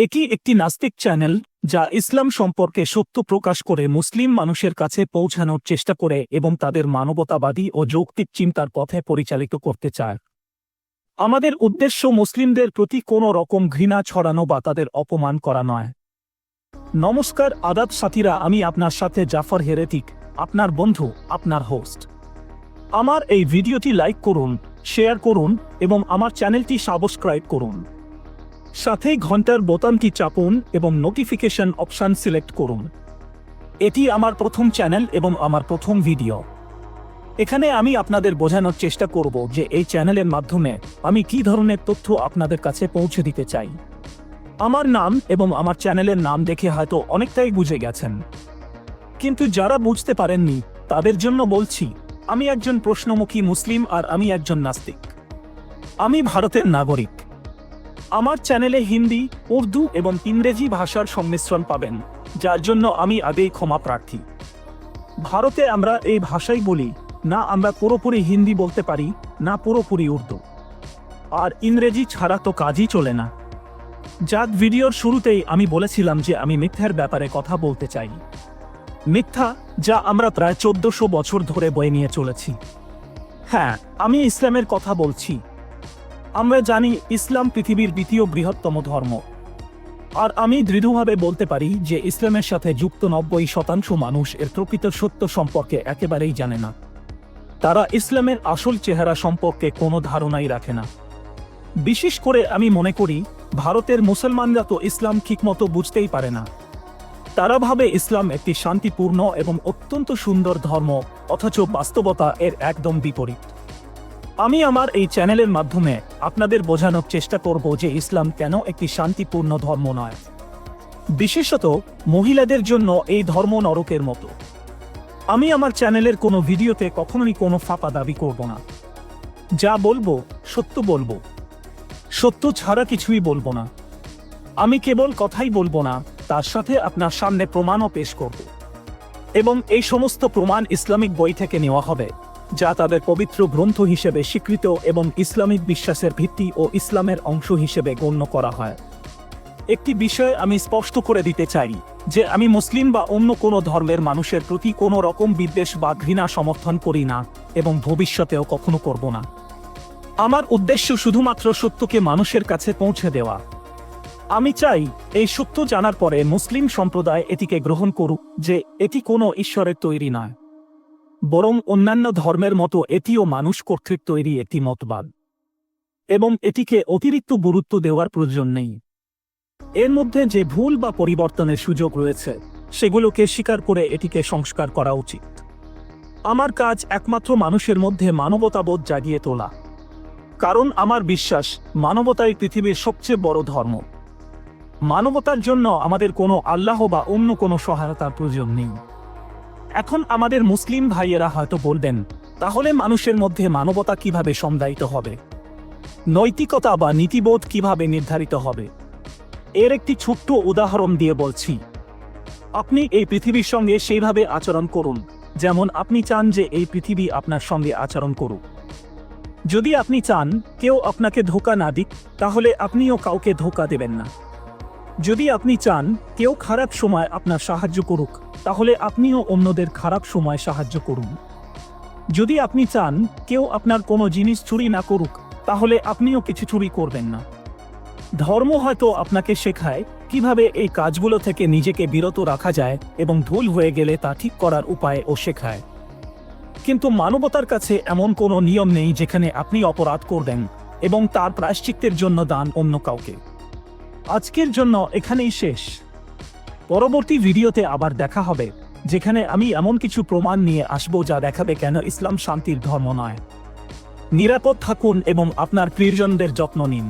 এটি একটি নাস্তিক চ্যানেল যা ইসলাম সম্পর্কে সত্য প্রকাশ করে মুসলিম মানুষের কাছে পৌঁছানোর চেষ্টা করে এবং তাদের মানবতাবাদী ও যৌক্তিক চিন্তার পথে পরিচালিত করতে চায়। আমাদের উদ্দেশ্য মুসলিমদের প্রতি কোনো রকম ঘৃণা ছড়ানো বা তাদের অপমান করা নয়। নমস্কার আদাব সাথীরা, আমি আপনার সাথে জাফর হেরেটিক, আপনার বন্ধু, আপনার হোস্ট। আমার এই ভিডিওটি লাইক করুন, শেয়ার করুন এবং আমার চ্যানেলটি সাবস্ক্রাইব করুন। সাথেই ঘন্টার বোতামটি চাপুন এবং নোটিফিকেশন অপশন সিলেক্ট করুন। এটি আমার প্রথম চ্যানেল এবং আমার প্রথম ভিডিও। এখানে আমি আপনাদের বোঝানোর চেষ্টা করব যে এই চ্যানেলের মাধ্যমে আমি কী ধরনের তথ্য আপনাদের কাছে পৌঁছে দিতে চাই। আমার নাম এবং আমার চ্যানেলের নাম দেখে হয়তো অনেকটাই বুঝে গেছেন, কিন্তু যারা বুঝতে পারেননি তাদের জন্য বলছি, আমি একজন প্রশ্নমুখী মুসলিম আর আমি একজন নাস্তিক। আমি ভারতের নাগরিক। আমার চ্যানেলে হিন্দি, উর্দু এবং ইংরেজি ভাষার সংমিশ্রণ পাবেন, যার জন্য আমি আগেই ক্ষমা প্রার্থী। ভারতে আমরা এই ভাষাই বলি, না আমরা পুরোপুরি হিন্দি বলতে পারি, না পুরোপুরি উর্দু, আর ইংরেজি ছাড়া তো কাজই চলে না। যার ভিডিওর শুরুতেই আমি বলেছিলাম যে আমি মিথ্যার ব্যাপারে কথা বলতে চাই। মিথ্যা, যা আমরা প্রায় 1400 বছর ধরে বয়ে নিয়ে চলেছি। হ্যাঁ, আমি ইসলামের কথা বলছি। আমরা জানি ইসলাম পৃথিবীর দ্বিতীয় বৃহত্তম ধর্ম, আর আমি দৃঢ়ভাবে বলতে পারি যে ইসলামের সাথে যুক্ত 90% মানুষ এর প্রকৃত সত্য সম্পর্কে একেবারেই জানে না। তারা ইসলামের আসল চেহারা সম্পর্কে কোনো ধারণাই রাখে না। বিশেষ করে আমি মনে করি ভারতের মুসলমানরা তো ইসলাম ঠিকমতো বুঝতেই পারে না। তারা ভাবে ইসলাম একটি শান্তিপূর্ণ এবং অত্যন্ত সুন্দর ধর্ম, অথচ বাস্তবতা এর একদম বিপরীত। আমি আমার এই চ্যানেলের মাধ্যমে আপনাদের বোঝানোর চেষ্টা করব যে ইসলাম কেন একটি শান্তিপূর্ণ ধর্ম নয়। বিশেষত মহিলাদের জন্য এই ধর্ম নরকের মতো। আমি আমার চ্যানেলের কোনো ভিডিওতে কখনোই কোনো ফাঁপা দাবি করব না। যা বলবো সত্য বলবো, সত্য ছাড়া কিছুই বলবো না। আমি কেবল কথাই বলবো না, তার সাথে আপনার সামনে প্রমাণও পেশ করব, এবং এই সমস্ত প্রমাণ ইসলামিক বই থেকে নেওয়া হবে, যা তাদের পবিত্র গ্রন্থ হিসেবে স্বীকৃত এবং ইসলামিক বিশ্বাসের ভিত্তি ও ইসলামের অংশ হিসেবে গণ্য করা হয়। একটি বিষয় আমি স্পষ্ট করে দিতে চাই যে আমি মুসলিম বা অন্য কোনো ধর্মের মানুষের প্রতি কোনো রকম বিদ্বেষ বা ঘৃণা সমর্থন করি না এবং ভবিষ্যতেও কখনো করব না। আমার উদ্দেশ্য শুধুমাত্র সত্যকে মানুষের কাছে পৌঁছে দেওয়া। আমি চাই এই সত্য জানার পরে মুসলিম সম্প্রদায় এটিকে গ্রহণ করুক যে এটি কোনো ঈশ্বরের তৈরি নয়, বরং অন্যান্য ধর্মের মতো এটিও মানুষ কর্তৃক তৈরি একটি মতবাদ, এবং এটিকে অতিরিক্ত গুরুত্ব দেওয়ার প্রয়োজন নেই। এর মধ্যে যে ভুল বা পরিবর্তনের সুযোগ রয়েছে সেগুলোকে স্বীকার করে এটিকে সংস্কার করা উচিত। আমার কাজ একমাত্র মানুষের মধ্যে মানবতাবোধ জাগিয়ে তোলা, কারণ আমার বিশ্বাস মানবতাই পৃথিবীর সবচেয়ে বড় ধর্ম। মানবতার জন্য আমাদের কোনো আল্লাহ বা অন্য কোনো সহায়তার প্রয়োজন নেই। এখন আমাদের মুসলিম ভাইয়েরা হয়তো বলবেন, তাহলে মানুষের মধ্যে মানবতা কিভাবে সংজ্ঞায়িত হবে? নৈতিকতা বা নীতিবোধ কিভাবে নির্ধারিত হবে? এর একটি ছোট্ট উদাহরণ দিয়ে বলছি। আপনি এই পৃথিবীর সঙ্গে সেইভাবে আচরণ করুন যেমন আপনি চান যে এই পৃথিবী আপনার সঙ্গে আচরণ করুক। যদি আপনি চান কেউ আপনাকে ধোঁকা না দিক, তাহলে আপনিও কাউকে ধোঁকা দেবেন না। যদি আপনি চান কেউ খারাপ সময় আপনার সাহায্য করুক, তাহলে আপনিও অন্যদের খারাপ সময় সাহায্য করুন। যদি আপনি চান কেউ আপনার কোনো জিনিস চুরি না করুক, তাহলে আপনিও কিছু চুরি করবেন না। ধর্ম হয়তো আপনাকে শেখায় কিভাবে এই কাজগুলো থেকে নিজেকে বিরত রাখা যায় এবং ভুল হয়ে গেলে তা ঠিক করার উপায়ও শেখায়। কিন্তু মানবতার কাছে এমন কোনো নিয়ম নেই যেখানে আপনি অপরাধ করবেন এবং তার প্রায়শ্চিত্তের জন্য দান অন্য কাউকে। আজকের জন্য এখানেই শেষ। পরবর্তী ভিডিওতে আবার দেখা হবে, যেখানে আমি এমন কিছু প্রমাণ নিয়ে আসব যা দেখাবে কেন ইসলাম শান্তির ধর্ম নয়। নিরাপদ থাকুন এবং আপনার প্রিয়জনদের যত্ন নিন।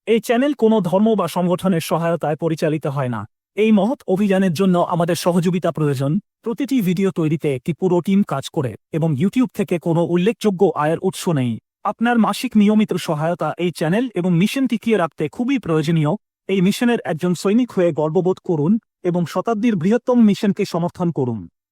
এই চ্যানেল কোনো ধর্ম বা সংগঠনের সহায়তায় পরিচালিত হয় না। এই মহৎ অভিযানের জন্য আমাদের সহযোগিতা প্রয়োজন। প্রতিটি ভিডিও তৈরিতে একটি পুরো টিম কাজ করে এবং ইউটিউব থেকে কোনো উল্লেখযোগ্য আয়ের উৎস নেই। আপনার মাসিক নিয়মিত সহায়তা এই চ্যানেল এবং মিশন টিকিয়ে রাখতে খুবই প্রয়োজনীয়। এই মিশনের একজন সৈনিক হয়ে গর্ববোধ করুন এবং শতাব্দীর বৃহত্তম মিশনকে সমর্থন করুন।